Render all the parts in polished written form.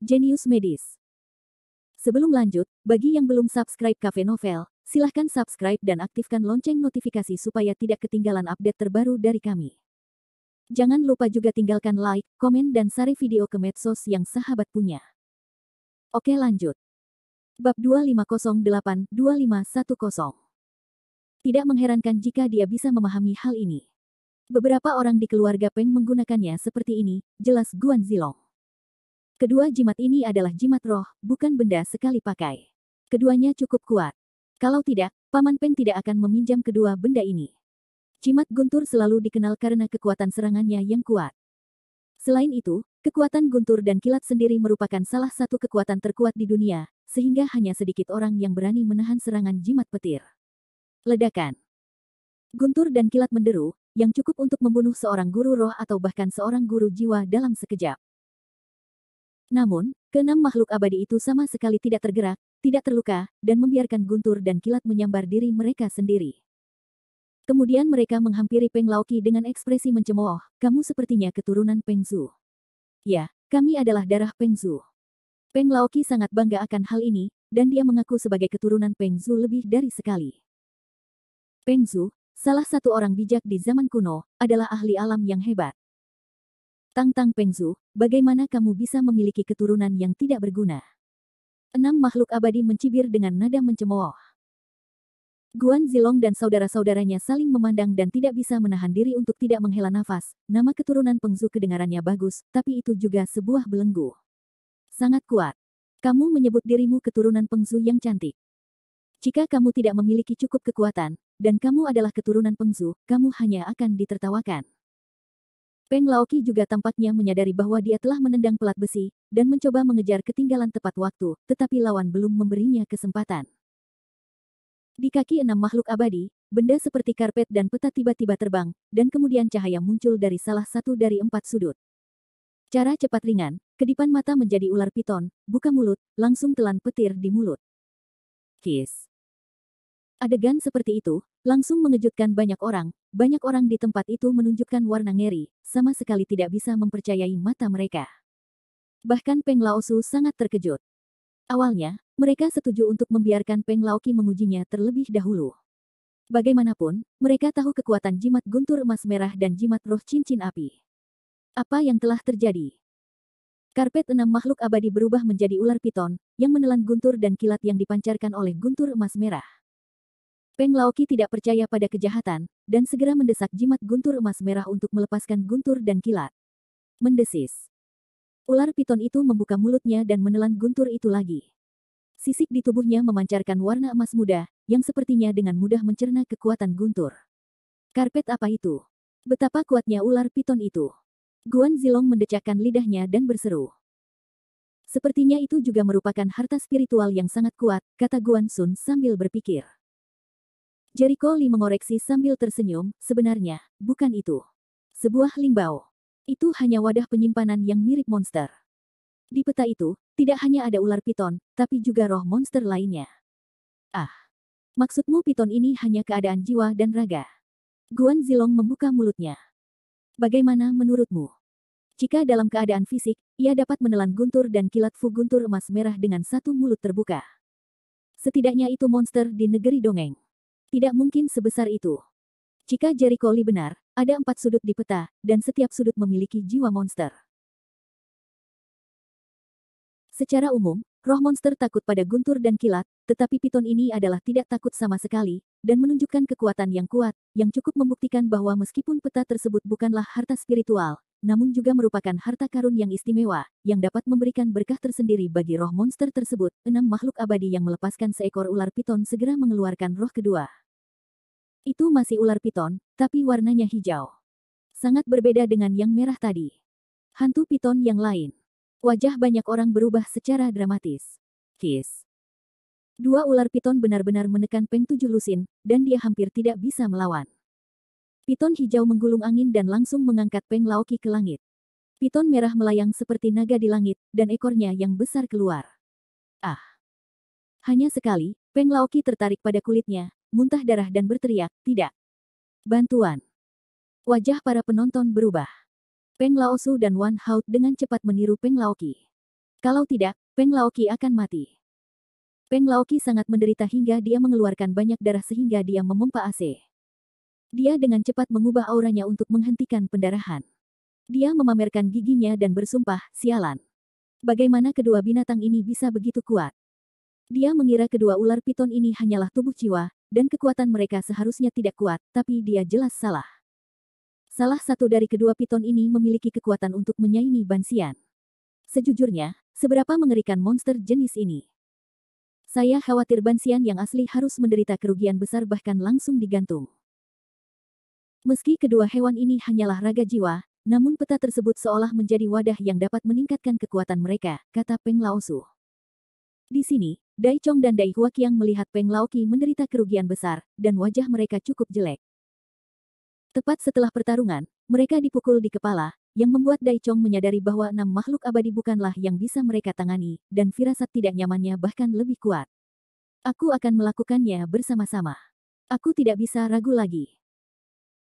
Jenius Medis. Sebelum lanjut, bagi yang belum subscribe Cafe Novel, silahkan subscribe dan aktifkan lonceng notifikasi supaya tidak ketinggalan update terbaru dari kami. Jangan lupa juga tinggalkan like, komen dan share video ke medsos yang sahabat punya. Oke lanjut. Bab 2508-2510. Tidak mengherankan jika dia bisa memahami hal ini. Beberapa orang di keluarga Peng menggunakannya seperti ini, jelas Guan Zilong. Kedua jimat ini adalah jimat roh, bukan benda sekali pakai. Keduanya cukup kuat. Kalau tidak, Paman Peng tidak akan meminjam kedua benda ini. Jimat guntur selalu dikenal karena kekuatan serangannya yang kuat. Selain itu, kekuatan guntur dan kilat sendiri merupakan salah satu kekuatan terkuat di dunia, sehingga hanya sedikit orang yang berani menahan serangan jimat petir. Ledakan. Guntur dan kilat menderu, yang cukup untuk membunuh seorang guru roh atau bahkan seorang guru jiwa dalam sekejap. Namun, keenam makhluk abadi itu sama sekali tidak tergerak, tidak terluka, dan membiarkan guntur dan kilat menyambar diri mereka sendiri. Kemudian mereka menghampiri Peng Laoqi dengan ekspresi mencemooh, "Kamu sepertinya keturunan Peng Zhu." "Ya, kami adalah darah Peng Zhu." Peng Laoqi sangat bangga akan hal ini, dan dia mengaku sebagai keturunan Peng Zhu lebih dari sekali. Peng Zhu, salah satu orang bijak di zaman kuno, adalah ahli alam yang hebat. Tang Peng Zhu, bagaimana kamu bisa memiliki keturunan yang tidak berguna? Enam makhluk abadi mencibir dengan nada mencemooh. Guan Zilong dan saudara-saudaranya saling memandang dan tidak bisa menahan diri untuk tidak menghela nafas. Nama keturunan Peng Zhu kedengarannya bagus, tapi itu juga sebuah belenggu. Sangat kuat. Kamu menyebut dirimu keturunan Peng Zhu yang cantik. Jika kamu tidak memiliki cukup kekuatan, dan kamu adalah keturunan Peng Zhu, kamu hanya akan ditertawakan. Peng Laoqi juga tampaknya menyadari bahwa dia telah menendang pelat besi, dan mencoba mengejar ketinggalan tepat waktu, tetapi lawan belum memberinya kesempatan. Di kaki enam makhluk abadi, benda seperti karpet dan peta tiba-tiba terbang, dan kemudian cahaya muncul dari salah satu dari empat sudut. Cara cepat ringan, kedipan mata menjadi ular piton, buka mulut, langsung telan petir di mulut. Kiss. Adegan seperti itu, langsung mengejutkan banyak orang di tempat itu menunjukkan warna ngeri, sama sekali tidak bisa mempercayai mata mereka. Bahkan Peng Laosu sangat terkejut. Awalnya, mereka setuju untuk membiarkan Peng Laoqi mengujinya terlebih dahulu. Bagaimanapun, mereka tahu kekuatan jimat guntur emas merah dan jimat roh cincin api. Apa yang telah terjadi? Karpet enam makhluk abadi berubah menjadi ular piton, yang menelan guntur dan kilat yang dipancarkan oleh guntur emas merah. Peng Laoqi tidak percaya pada kejahatan, dan segera mendesak jimat guntur emas merah untuk melepaskan guntur dan kilat. Mendesis. Ular piton itu membuka mulutnya dan menelan guntur itu lagi. Sisik di tubuhnya memancarkan warna emas muda, yang sepertinya dengan mudah mencerna kekuatan guntur. Karpet apa itu? Betapa kuatnya ular piton itu? Guan Zilong mendecakkan lidahnya dan berseru. Sepertinya itu juga merupakan harta spiritual yang sangat kuat, kata Guan Sun sambil berpikir. Jericho Li mengoreksi sambil tersenyum, sebenarnya, bukan itu. Sebuah lingbao. Itu hanya wadah penyimpanan yang mirip monster. Di peta itu, tidak hanya ada ular piton, tapi juga roh monster lainnya. Ah, maksudmu piton ini hanya keadaan jiwa dan raga? Guan Zilong membuka mulutnya. Bagaimana menurutmu? Jika dalam keadaan fisik, ia dapat menelan guntur dan kilat fu guntur emas merah dengan satu mulut terbuka. Setidaknya itu monster di negeri dongeng. Tidak mungkin sebesar itu. Jika Jericho Li benar, ada 4 sudut di peta, dan setiap sudut memiliki jiwa monster. Secara umum, roh monster takut pada guntur dan kilat, tetapi piton ini adalah tidak takut sama sekali, dan menunjukkan kekuatan yang kuat, yang cukup membuktikan bahwa meskipun peta tersebut bukanlah harta spiritual, namun juga merupakan harta karun yang istimewa, yang dapat memberikan berkah tersendiri bagi roh monster tersebut. 6 makhluk abadi yang melepaskan seekor ular piton segera mengeluarkan roh kedua. Itu masih ular piton, tapi warnanya hijau. Sangat berbeda dengan yang merah tadi. Hantu piton yang lain. Wajah banyak orang berubah secara dramatis. Kiss. Dua ular piton benar-benar menekan Peng Tujuh Lusin, dan dia hampir tidak bisa melawan. Piton hijau menggulung angin dan langsung mengangkat Peng Laoqi ke langit. Piton merah melayang seperti naga di langit, dan ekornya yang besar keluar. Ah! Hanya sekali, Peng Laoqi tertarik pada kulitnya, muntah darah dan berteriak, "Tidak! Bantuan!" Wajah para penonton berubah. Peng Laosu dan Wan Hao dengan cepat meniru Peng Laoqi. Kalau tidak, Peng Laoqi akan mati. Peng Laoqi sangat menderita hingga dia mengeluarkan banyak darah sehingga dia memompa AC. Dia dengan cepat mengubah auranya untuk menghentikan pendarahan. Dia memamerkan giginya dan bersumpah, sialan. Bagaimana kedua binatang ini bisa begitu kuat? Dia mengira kedua ular piton ini hanyalah tubuh jiwa, dan kekuatan mereka seharusnya tidak kuat, tapi dia jelas salah. Salah satu dari kedua piton ini memiliki kekuatan untuk menyaingi Bansian. Sejujurnya, seberapa mengerikan monster jenis ini? Saya khawatir Bansian yang asli harus menderita kerugian besar bahkan langsung digantung. Meski kedua hewan ini hanyalah raga jiwa, namun peta tersebut seolah menjadi wadah yang dapat meningkatkan kekuatan mereka, kata Peng Laosu. Di sini, Dai Chong dan Dai Huaqiang melihat Peng Laoqi menderita kerugian besar, dan wajah mereka cukup jelek. Tepat setelah pertarungan, mereka dipukul di kepala, yang membuat Dai Chong menyadari bahwa 6 makhluk abadi bukanlah yang bisa mereka tangani, dan firasat tidak nyamannya bahkan lebih kuat. Aku akan melakukannya bersama-sama. Aku tidak bisa ragu lagi.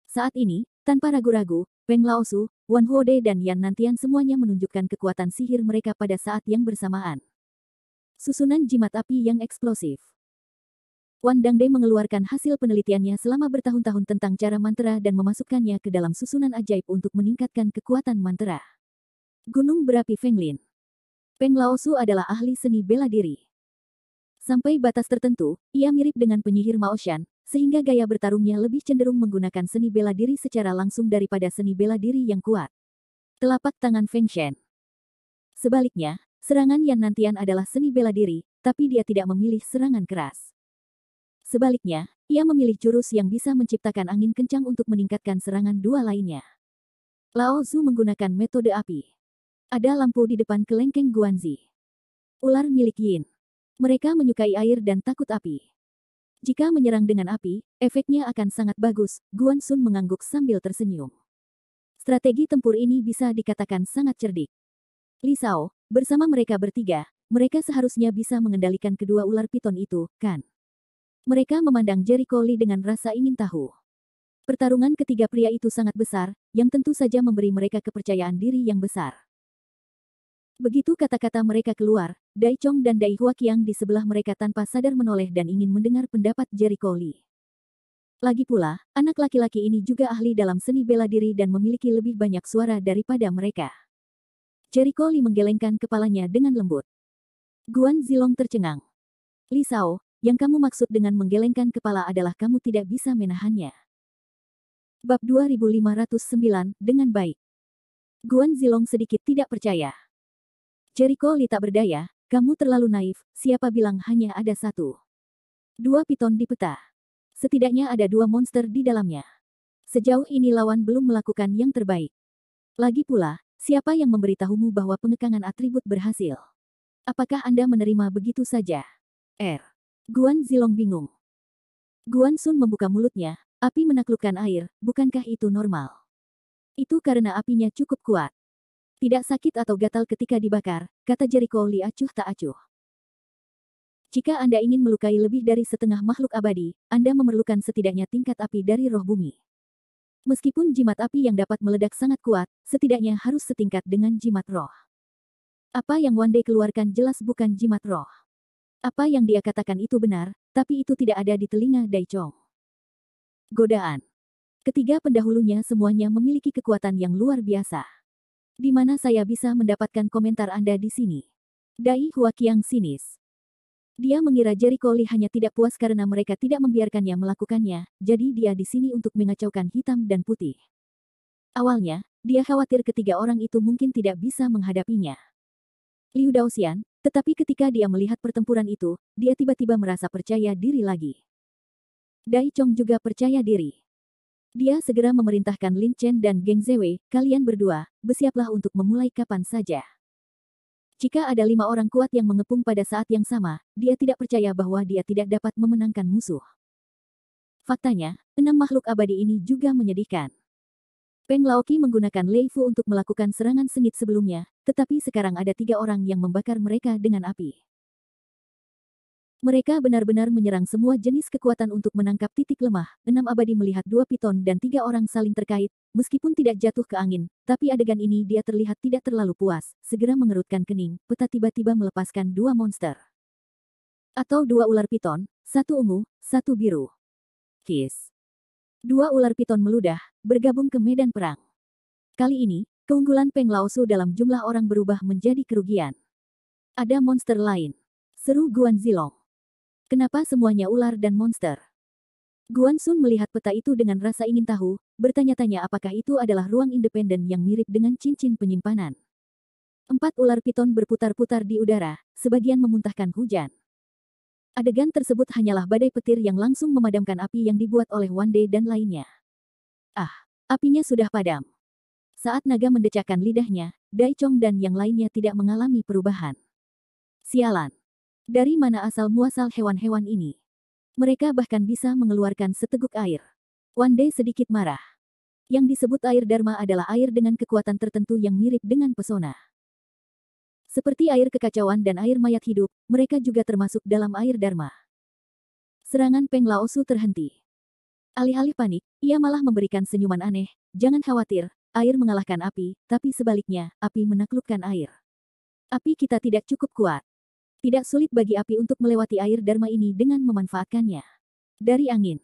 Saat ini, tanpa ragu-ragu, Peng Laosu, Wan Huode dan Yan Nantian semuanya menunjukkan kekuatan sihir mereka pada saat yang bersamaan. Susunan jimat api yang eksplosif. Wan Dangde mengeluarkan hasil penelitiannya selama bertahun-tahun tentang cara mantra dan memasukkannya ke dalam susunan ajaib untuk meningkatkan kekuatan mantra. Gunung berapi Fenglin. Peng Laosu adalah ahli seni bela diri. Sampai batas tertentu, ia mirip dengan penyihir Maoshan, sehingga gaya bertarungnya lebih cenderung menggunakan seni bela diri secara langsung daripada seni bela diri yang kuat. Telapak tangan Feng Shen. Sebaliknya, serangan Yan Nantian adalah seni bela diri, tapi dia tidak memilih serangan keras. Sebaliknya, ia memilih jurus yang bisa menciptakan angin kencang untuk meningkatkan serangan dua lainnya. Lao Zu menggunakan metode api. Ada lampu di depan kelengkeng Guanzi. Ular milik Yin. Mereka menyukai air dan takut api. Jika menyerang dengan api, efeknya akan sangat bagus, Guan Sun mengangguk sambil tersenyum. Strategi tempur ini bisa dikatakan sangat cerdik. Li Shao, bersama mereka bertiga, mereka seharusnya bisa mengendalikan kedua ular piton itu, kan? Mereka memandang Jericho Lee dengan rasa ingin tahu. Pertarungan ketiga pria itu sangat besar, yang tentu saja memberi mereka kepercayaan diri yang besar. Begitu kata-kata mereka keluar, Dai Chong dan Dai Huaqiang di sebelah mereka tanpa sadar menoleh dan ingin mendengar pendapat Jericho Lee. Lagi pula, anak laki-laki ini juga ahli dalam seni bela diri dan memiliki lebih banyak suara daripada mereka. Jericho Lee menggelengkan kepalanya dengan lembut. Guan Zilong tercengang. Li Shao, yang kamu maksud dengan menggelengkan kepala adalah kamu tidak bisa menahannya. Bab 2509, dengan baik. Guan Zilong sedikit tidak percaya. Jericho Lee tak berdaya, kamu terlalu naif, siapa bilang hanya ada satu. Dua piton di peta. Setidaknya ada dua monster di dalamnya. Sejauh ini lawan belum melakukan yang terbaik. Lagi pula, siapa yang memberitahumu bahwa pengekangan atribut berhasil? Apakah Anda menerima begitu saja? Guan Zilong bingung. Guan Sun membuka mulutnya, api menaklukkan air, bukankah itu normal? Itu karena apinya cukup kuat. Tidak sakit atau gatal ketika dibakar, kata Jericho Lee acuh tak acuh. Jika Anda ingin melukai lebih dari setengah makhluk abadi, Anda memerlukan setidaknya tingkat api dari roh bumi. Meskipun jimat api yang dapat meledak sangat kuat, setidaknya harus setingkat dengan jimat roh. Apa yang Wande keluarkan jelas bukan jimat roh. Apa yang dia katakan itu benar, tapi itu tidak ada di telinga Dai Chong. Godaan. Ketiga pendahulunya semuanya memiliki kekuatan yang luar biasa. Di mana saya bisa mendapatkan komentar Anda di sini? Dai Huaqiang sinis. Dia mengira Jericho Lee hanya tidak puas karena mereka tidak membiarkannya melakukannya, jadi dia di sini untuk mengacaukan hitam dan putih. Awalnya, dia khawatir ketiga orang itu mungkin tidak bisa menghadapinya. Liu Daoxian, tetapi ketika dia melihat pertempuran itu, dia tiba-tiba merasa percaya diri lagi. Dai Chong juga percaya diri. Dia segera memerintahkan Lin Chen dan Geng Zewei, kalian berdua, bersiaplah untuk memulai kapan saja. Jika ada 5 orang kuat yang mengepung pada saat yang sama, dia tidak percaya bahwa dia tidak dapat memenangkan musuh. Faktanya, 6 makhluk abadi ini juga menyedihkan. Peng Laoqi menggunakan Lei Fu untuk melakukan serangan sengit sebelumnya, tetapi sekarang ada 3 orang yang membakar mereka dengan api. Mereka benar-benar menyerang semua jenis kekuatan untuk menangkap titik lemah. 6 abadi melihat 2 piton dan 3 orang saling terkait, meskipun tidak jatuh ke angin, tapi adegan ini dia terlihat tidak terlalu puas. Segera mengerutkan kening, peta tiba-tiba melepaskan 2 monster. Atau 2 ular piton, 1 ungu, 1 biru. Kiss. 2 ular piton meludah, bergabung ke medan perang. Kali ini, keunggulan Peng Laosu dalam jumlah orang berubah menjadi kerugian. Ada monster lain. Seru Guan Zilong. Kenapa semuanya ular dan monster? Guan Sun melihat peta itu dengan rasa ingin tahu, bertanya-tanya apakah itu adalah ruang independen yang mirip dengan cincin penyimpanan. 4 ular piton berputar-putar di udara, sebagian memuntahkan hujan. Adegan tersebut hanyalah badai petir yang langsung memadamkan api yang dibuat oleh Wande dan lainnya. Ah, apinya sudah padam. Saat naga mendecakkan lidahnya, Dai Chong dan yang lainnya tidak mengalami perubahan. Sialan. Dari mana asal muasal hewan-hewan ini? Mereka bahkan bisa mengeluarkan seteguk air. Wande sedikit marah. Yang disebut air Dharma adalah air dengan kekuatan tertentu yang mirip dengan pesona. Seperti air kekacauan dan air mayat hidup, mereka juga termasuk dalam air Dharma. Serangan Peng Laosu terhenti. Alih-alih panik, ia malah memberikan senyuman aneh. Jangan khawatir, air mengalahkan api, tapi sebaliknya, api menaklukkan air. Api kita tidak cukup kuat. Tidak sulit bagi api untuk melewati air Dharma ini dengan memanfaatkannya. Dari angin.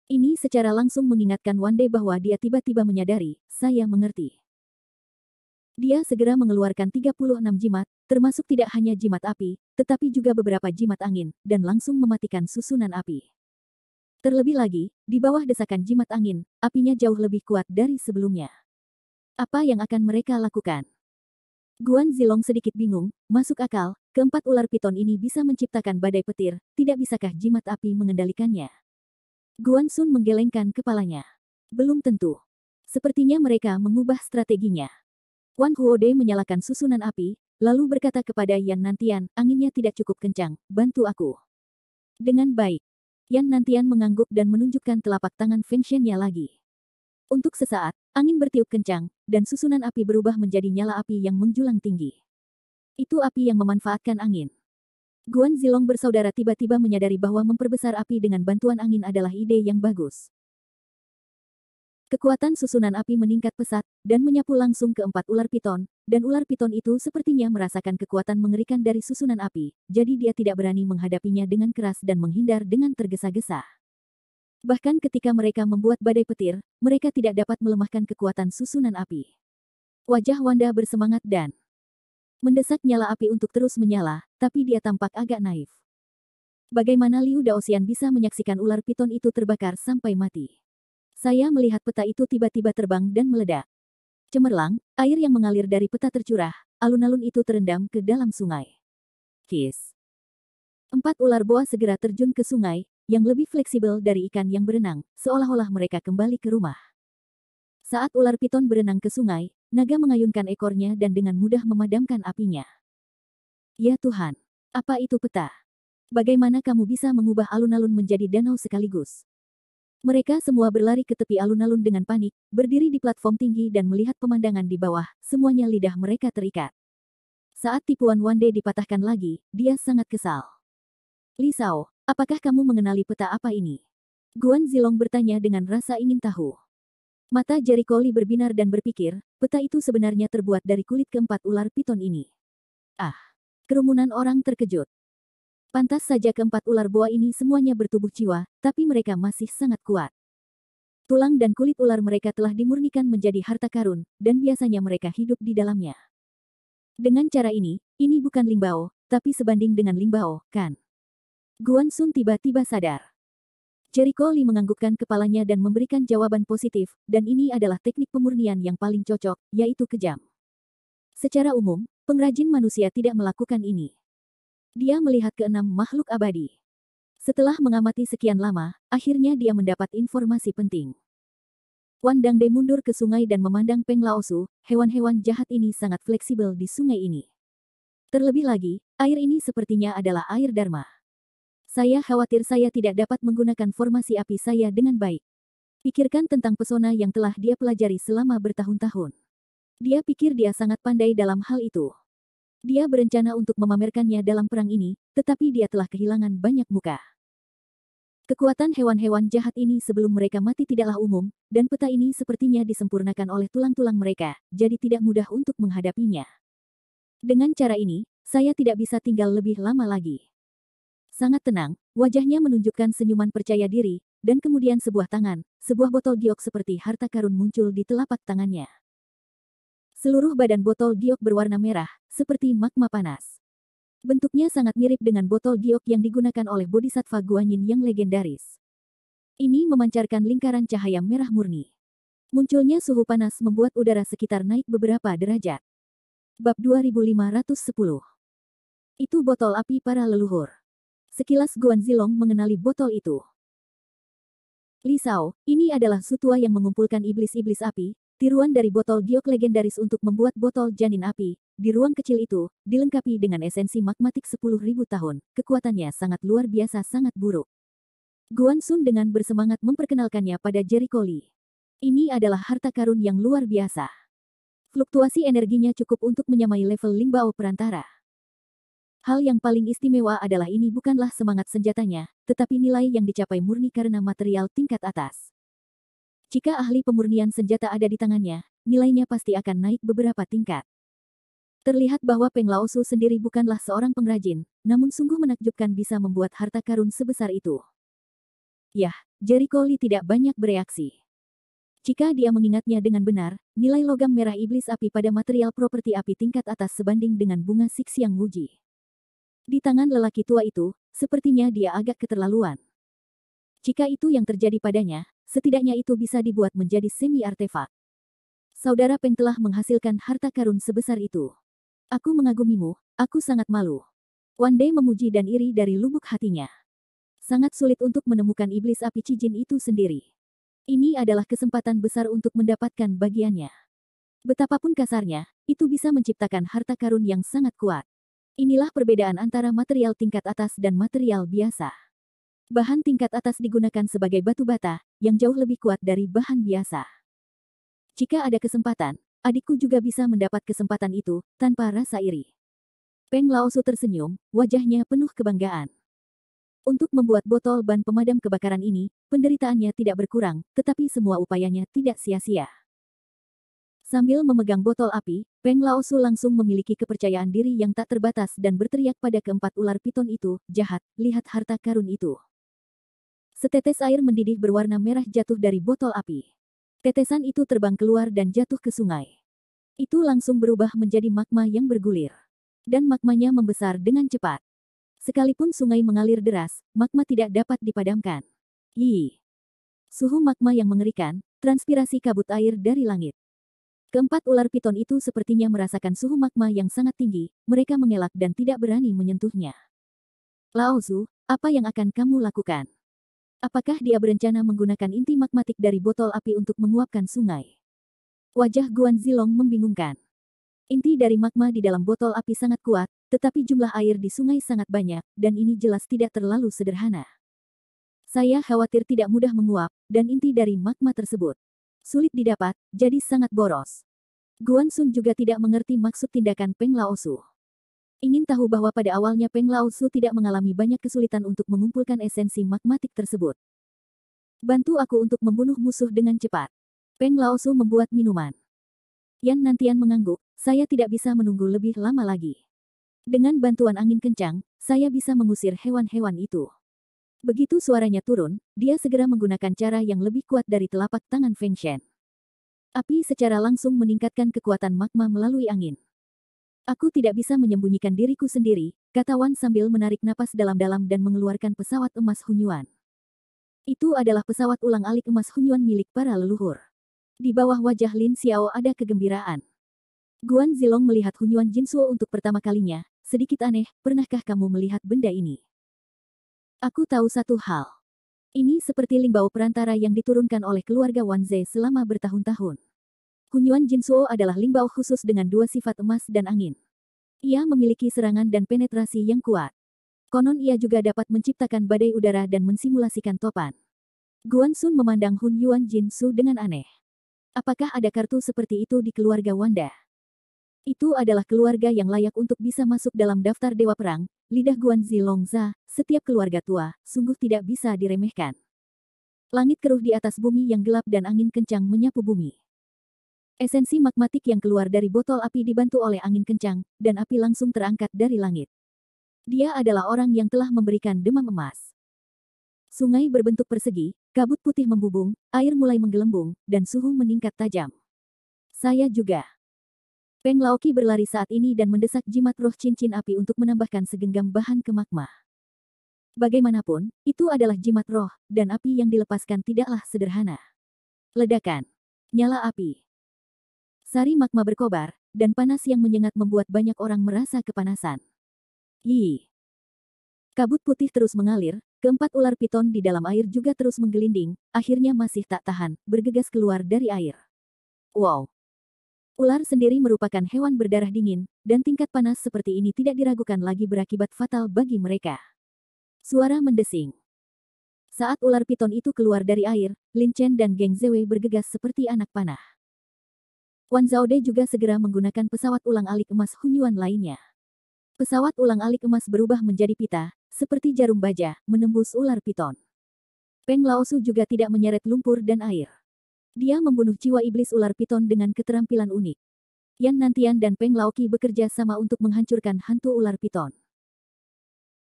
Ini secara langsung mengingatkan Wande bahwa dia tiba-tiba menyadari, saya mengerti. Dia segera mengeluarkan 36 jimat, termasuk tidak hanya jimat api, tetapi juga beberapa jimat angin, dan langsung mematikan susunan api. Terlebih lagi, di bawah desakan jimat angin, apinya jauh lebih kuat dari sebelumnya. Apa yang akan mereka lakukan? Guan Zilong sedikit bingung, masuk akal, keempat ular piton ini bisa menciptakan badai petir, tidak bisakah jimat api mengendalikannya? Guan Sun menggelengkan kepalanya. Belum tentu. Sepertinya mereka mengubah strateginya. Wan Huode menyalakan susunan api, lalu berkata kepada Yan Nantian, anginnya tidak cukup kencang, bantu aku. Dengan baik. Yan Nantian mengangguk dan menunjukkan telapak tangan Feng Shen-nya lagi. Untuk sesaat, angin bertiup kencang, dan susunan api berubah menjadi nyala api yang menjulang tinggi. Itu api yang memanfaatkan angin. Guan Zilong bersaudara tiba-tiba menyadari bahwa memperbesar api dengan bantuan angin adalah ide yang bagus. Kekuatan susunan api meningkat pesat, dan menyapu langsung ke 4 ular piton, dan ular piton itu sepertinya merasakan kekuatan mengerikan dari susunan api, jadi dia tidak berani menghadapinya dengan keras dan menghindar dengan tergesa-gesa. Bahkan ketika mereka membuat badai petir, mereka tidak dapat melemahkan kekuatan susunan api. Wajah Wanda bersemangat dan mendesak nyala api untuk terus menyala, tapi dia tampak agak naif. Bagaimana Liu Daoxian bisa menyaksikan ular piton itu terbakar sampai mati? Saya melihat peta itu tiba-tiba terbang dan meledak. Cemerlang, air yang mengalir dari peta tercurah, alun-alun itu terendam ke dalam sungai. Kiss. 4 ular boa segera terjun ke sungai, yang lebih fleksibel dari ikan yang berenang, seolah-olah mereka kembali ke rumah. Saat ular piton berenang ke sungai, naga mengayunkan ekornya dan dengan mudah memadamkan apinya. Ya Tuhan, apa itu peta? Bagaimana kamu bisa mengubah alun-alun menjadi danau sekaligus? Mereka semua berlari ke tepi alun-alun dengan panik, berdiri di platform tinggi dan melihat pemandangan di bawah, semuanya lidah mereka terikat. Saat tipuan Wande dipatahkan lagi, dia sangat kesal. Li Shao, apakah kamu mengenali peta apa ini? Guan Zilong bertanya dengan rasa ingin tahu. Mata Jericho Li berbinar dan berpikir, peta itu sebenarnya terbuat dari kulit keempat ular piton ini. Ah, kerumunan orang terkejut. Pantas saja keempat ular boa ini semuanya bertubuh jiwa, tapi mereka masih sangat kuat. Tulang dan kulit ular mereka telah dimurnikan menjadi harta karun, dan biasanya mereka hidup di dalamnya. Dengan cara ini bukan Lingbao, tapi sebanding dengan Lingbao, kan? Guan Sun tiba-tiba sadar. Jericho Li menganggukkan kepalanya dan memberikan jawaban positif, dan ini adalah teknik pemurnian yang paling cocok, yaitu kejam. Secara umum, pengrajin manusia tidak melakukan ini. Dia melihat keenam makhluk abadi. Setelah mengamati sekian lama, akhirnya dia mendapat informasi penting. Wan Dangde mundur ke sungai dan memandang Peng Laosu, hewan-hewan jahat ini sangat fleksibel di sungai ini. Terlebih lagi, air ini sepertinya adalah air Dharma. Saya khawatir saya tidak dapat menggunakan formasi api saya dengan baik. Pikirkan tentang pesona yang telah dia pelajari selama bertahun-tahun. Dia pikir dia sangat pandai dalam hal itu. Dia berencana untuk memamerkannya dalam perang ini, tetapi dia telah kehilangan banyak muka. Kekuatan hewan-hewan jahat ini sebelum mereka mati tidaklah umum, dan peta ini sepertinya disempurnakan oleh tulang-tulang mereka, jadi tidak mudah untuk menghadapinya. Dengan cara ini, saya tidak bisa tinggal lebih lama lagi. Sangat tenang, wajahnya menunjukkan senyuman percaya diri, dan kemudian sebuah tangan, sebuah botol giok seperti harta karun muncul di telapak tangannya. Seluruh badan botol giok berwarna merah, seperti magma panas. Bentuknya sangat mirip dengan botol giok yang digunakan oleh Bodhisattva Guanyin yang legendaris. Ini memancarkan lingkaran cahaya merah murni. Munculnya suhu panas membuat udara sekitar naik beberapa derajat. Bab 2510. Itu botol api para leluhur. Sekilas Guan Zilong mengenali botol itu. Li Shao, ini adalah sutua yang mengumpulkan iblis-iblis api, tiruan dari botol giok legendaris untuk membuat botol janin api. Di ruang kecil itu, dilengkapi dengan esensi magmatik 10.000 tahun, kekuatannya sangat luar biasa sangat buruk. Guan Sun dengan bersemangat memperkenalkannya pada Jericho Li. Ini adalah harta karun yang luar biasa. Fluktuasi energinya cukup untuk menyamai level Lingbao perantara. Hal yang paling istimewa adalah ini bukanlah semangat senjatanya, tetapi nilai yang dicapai murni karena material tingkat atas. Jika ahli pemurnian senjata ada di tangannya, nilainya pasti akan naik beberapa tingkat. Terlihat bahwa Peng Laosu sendiri bukanlah seorang pengrajin, namun sungguh menakjubkan bisa membuat harta karun sebesar itu. Yah, Jericho Li tidak banyak bereaksi. Jika dia mengingatnya dengan benar, nilai logam merah iblis api pada material properti api tingkat atas sebanding dengan bunga Sixiang Wuji. Di tangan lelaki tua itu, sepertinya dia agak keterlaluan. Jika itu yang terjadi padanya, setidaknya itu bisa dibuat menjadi semi-artefak. Saudara Peng telah menghasilkan harta karun sebesar itu. Aku mengagumimu, aku sangat malu. Wande memuji dan iri dari lubuk hatinya. Sangat sulit untuk menemukan iblis api Cijin itu sendiri. Ini adalah kesempatan besar untuk mendapatkan bagiannya. Betapapun kasarnya, itu bisa menciptakan harta karun yang sangat kuat. Inilah perbedaan antara material tingkat atas dan material biasa. Bahan tingkat atas digunakan sebagai batu bata, yang jauh lebih kuat dari bahan biasa. Jika ada kesempatan, adikku juga bisa mendapat kesempatan itu, tanpa rasa iri. Peng Laosu tersenyum, wajahnya penuh kebanggaan. Untuk membuat botol ban pemadam kebakaran ini, penderitaannya tidak berkurang, tetapi semua upayanya tidak sia-sia. Sambil memegang botol api, Peng Laosu langsung memiliki kepercayaan diri yang tak terbatas dan berteriak pada keempat ular piton itu, jahat, lihat harta karun itu. Setetes air mendidih berwarna merah jatuh dari botol api. Tetesan itu terbang keluar dan jatuh ke sungai. Itu langsung berubah menjadi magma yang bergulir. Dan magmanya membesar dengan cepat. Sekalipun sungai mengalir deras, magma tidak dapat dipadamkan. Yi. Suhu magma yang mengerikan, transpirasi kabut air dari langit. Keempat ular piton itu sepertinya merasakan suhu magma yang sangat tinggi, mereka mengelak dan tidak berani menyentuhnya. Laosu, apa yang akan kamu lakukan? Apakah dia berencana menggunakan inti magmatik dari botol api untuk menguapkan sungai? Wajah Guan Zilong membingungkan. Inti dari magma di dalam botol api sangat kuat, tetapi jumlah air di sungai sangat banyak, dan ini jelas tidak terlalu sederhana. Saya khawatir tidak mudah menguap, dan inti dari magma tersebut sulit didapat, jadi sangat boros. Guan Sun juga tidak mengerti maksud tindakan Peng Laosu. Ingin tahu bahwa pada awalnya Peng Laosu tidak mengalami banyak kesulitan untuk mengumpulkan esensi magmatik tersebut. Bantu aku untuk membunuh musuh dengan cepat. Peng Laosu membuat minuman. Yan Nantian mengangguk, saya tidak bisa menunggu lebih lama lagi. Dengan bantuan angin kencang, saya bisa mengusir hewan-hewan itu. Begitu suaranya turun, dia segera menggunakan cara yang lebih kuat dari telapak tangan Feng Shen. Api secara langsung meningkatkan kekuatan magma melalui angin. Aku tidak bisa menyembunyikan diriku sendiri, kata Wan sambil menarik napas dalam-dalam dan mengeluarkan pesawat emas Hunyuan. Itu adalah pesawat ulang-alik emas Hunyuan milik para leluhur. Di bawah wajah Lin Xiao ada kegembiraan. Guan Zilong melihat Hunyuan Jinsuo untuk pertama kalinya, sedikit aneh, pernahkah kamu melihat benda ini? Aku tahu satu hal. Ini seperti Lingbao perantara yang diturunkan oleh keluarga Wanze selama bertahun-tahun. Hunyuan Jinsuo adalah Lingbao khusus dengan dua sifat emas dan angin. Ia memiliki serangan dan penetrasi yang kuat. Konon ia juga dapat menciptakan badai udara dan mensimulasikan topan. Guan Sun memandang Hunyuan Jinsu dengan aneh. Apakah ada kartu seperti itu di keluarga Wanda? Itu adalah keluarga yang layak untuk bisa masuk dalam daftar Dewa Perang, lidah Guan Zilongza, setiap keluarga tua, sungguh tidak bisa diremehkan. Langit keruh di atas bumi yang gelap dan angin kencang menyapu bumi. Esensi magmatik yang keluar dari botol api dibantu oleh angin kencang, dan api langsung terangkat dari langit. Dia adalah orang yang telah memberikan demam emas. Sungai berbentuk persegi, kabut putih membubung, air mulai menggelembung, dan suhu meningkat tajam. Saya juga. Peng Laoki berlari saat ini dan mendesak jimat roh cincin api untuk menambahkan segenggam bahan ke magma. Bagaimanapun, itu adalah jimat roh, dan api yang dilepaskan tidaklah sederhana. Ledakan. Nyala api. Sari magma berkobar, dan panas yang menyengat membuat banyak orang merasa kepanasan. Yi. Kabut putih terus mengalir, keempat ular piton di dalam air juga terus menggelinding, akhirnya masih tak tahan, bergegas keluar dari air. Wow. Ular sendiri merupakan hewan berdarah dingin, dan tingkat panas seperti ini tidak diragukan lagi berakibat fatal bagi mereka. Suara mendesing. Saat ular piton itu keluar dari air, Lin Chen dan Geng Zewe bergegas seperti anak panah. Wan Zhaode juga segera menggunakan pesawat ulang-alik emas Hunyuan lainnya. Pesawat ulang-alik emas berubah menjadi pita, seperti jarum baja, menembus ular piton. Peng Laosu juga tidak menyeret lumpur dan air. Dia membunuh jiwa iblis ular piton dengan keterampilan unik. Yan Nantian dan Peng Laoki bekerja sama untuk menghancurkan hantu ular piton.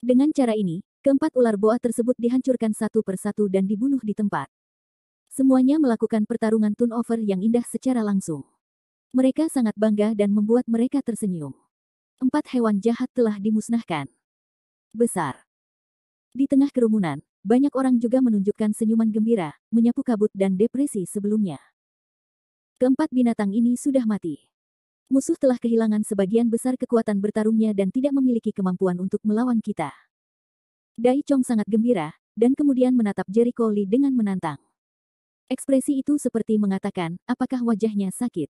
Dengan cara ini, keempat ular boa tersebut dihancurkan satu persatu dan dibunuh di tempat. Semuanya melakukan pertarungan turnover yang indah secara langsung. Mereka sangat bangga dan membuat mereka tersenyum. 4 hewan jahat telah dimusnahkan. Besar. Di tengah kerumunan, banyak orang juga menunjukkan senyuman gembira, menyapu kabut dan depresi sebelumnya. Keempat binatang ini sudah mati. Musuh telah kehilangan sebagian besar kekuatan bertarungnya dan tidak memiliki kemampuan untuk melawan kita. Dai Chong sangat gembira, dan kemudian menatap Jericho Lee dengan menantang. Ekspresi itu seperti mengatakan, apakah wajahnya sakit?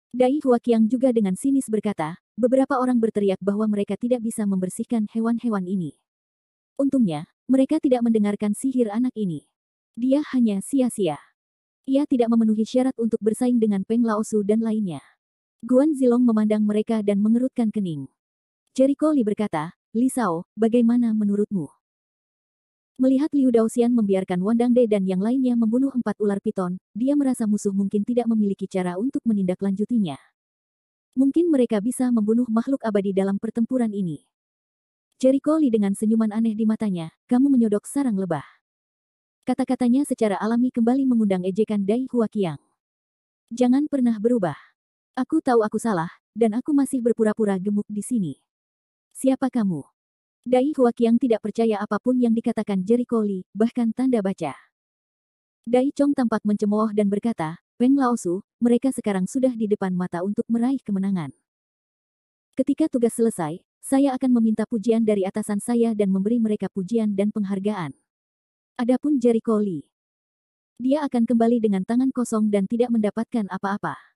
Dai Huaqiang juga dengan sinis berkata, beberapa orang berteriak bahwa mereka tidak bisa membersihkan hewan-hewan ini. Untungnya, mereka tidak mendengarkan sihir anak ini. Dia hanya sia-sia. Ia tidak memenuhi syarat untuk bersaing dengan Peng Laosu dan lainnya. Guan Zilong memandang mereka dan mengerutkan kening. Jericho Lee berkata, Li Shao, bagaimana menurutmu? Melihat Liu Daoxian membiarkan Wang Dangde dan yang lainnya membunuh 4 ular piton, dia merasa musuh mungkin tidak memiliki cara untuk menindaklanjutinya. Mungkin mereka bisa membunuh makhluk abadi dalam pertempuran ini. Jericho Lee dengan senyuman aneh di matanya, kamu menyodok sarang lebah. Kata-katanya secara alami kembali mengundang ejekan Dai Huaqiang. Jangan pernah berubah. Aku tahu aku salah, dan aku masih berpura-pura gemuk di sini. Siapa kamu? Dai Huaqiang tidak percaya apapun yang dikatakan Jericho Lee, bahkan tanda baca. Dai Chong tampak mencemooh dan berkata, Peng Laosu, mereka sekarang sudah di depan mata untuk meraih kemenangan. Ketika tugas selesai, saya akan meminta pujian dari atasan saya dan memberi mereka pujian dan penghargaan. Adapun Jericho Lee, dia akan kembali dengan tangan kosong dan tidak mendapatkan apa-apa.